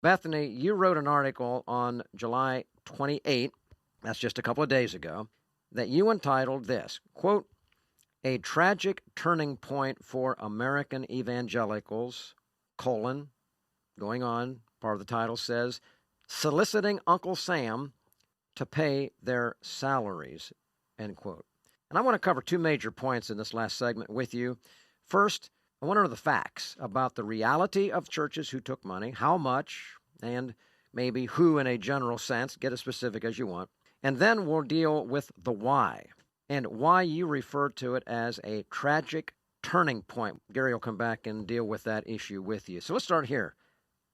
Bethany, you wrote an article on July 28th, that's just a couple of days ago, that you entitled this, quote, "A Tragic Turning Point for American Evangelicals, colon, going on, part of the title says, soliciting Uncle Sam to pay their salaries," end quote. And I want to cover two major points in this last segment with you. First, I want to know the facts about the reality of churches who took money, how much, and maybe who in a general sense. Get as specific as you want. And then we'll deal with the why, and why you refer to it as a tragic turning point. Gary will come back and deal with that issue with you. So let's start here.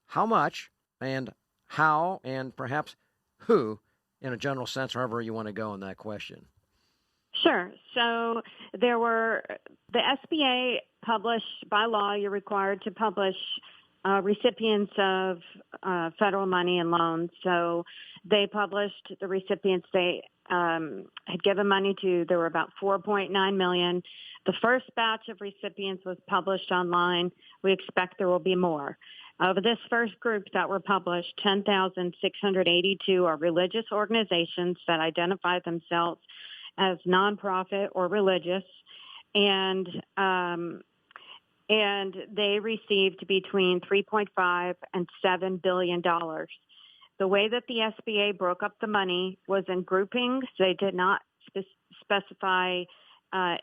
How much, and how, and perhaps who, in a general sense, however you want to go on that question. Sure. So the SBA published, by law, you're required to publish recipients of federal money and loans. So they published the recipients they had given money to. There were about 4.9 million. The first batch of recipients was published online. We expect there will be more. Of this first group that were published, 10,682 are religious organizations that identify themselves as nonprofit or religious, and they received between $3.5 and $7 billion. The way that the SBA broke up the money was in groupings. They did not specify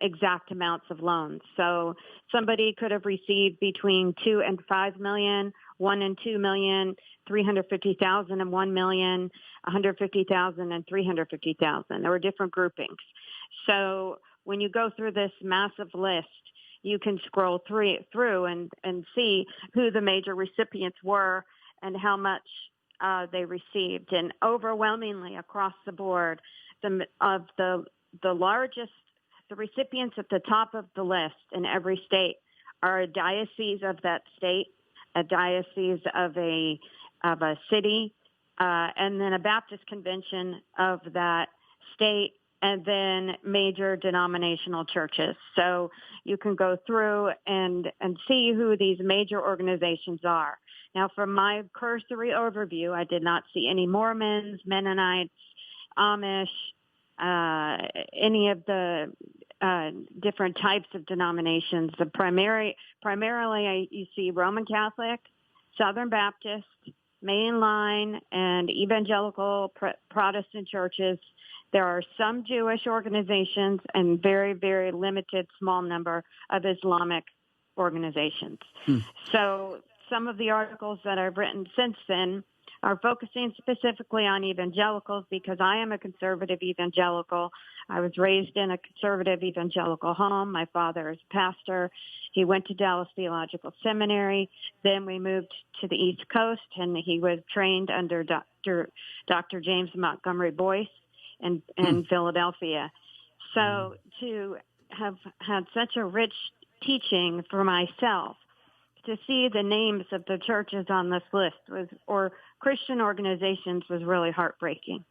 exact amounts of loans. So somebody could have received between 2 and 5 million, 1 and 2 million, 350,000 and 1 million, 150,000 and 350,000. There were different groupings. So when you go through this massive list, you can scroll through and see who the major recipients were and how much they received. And overwhelmingly across the board, the recipients at the top of the list in every state are a diocese of that state, a diocese of a city, and then a Baptist convention of that state, and then major denominational churches. So you can go through and see who these major organizations are. Now, from my cursory overview, I did not see any Mormons, Mennonites, Amish, any of the different types of denominations. Primarily, you see Roman Catholic, Southern Baptist, Mainline, and evangelical Protestant churches. There are some Jewish organizations and very, very limited small number of Islamic organizations. So some of the articles that I've written since then are focusing specifically on evangelicals because I am a conservative evangelical. I was raised in a conservative evangelical home. My father is a pastor. He went to Dallas Theological Seminary. Then we moved to the East Coast, and he was trained under Dr. James Montgomery Boyce in Philadelphia. So to have had such a rich teaching for myself, to see the names of the churches on this list or Christian organizations was really heartbreaking.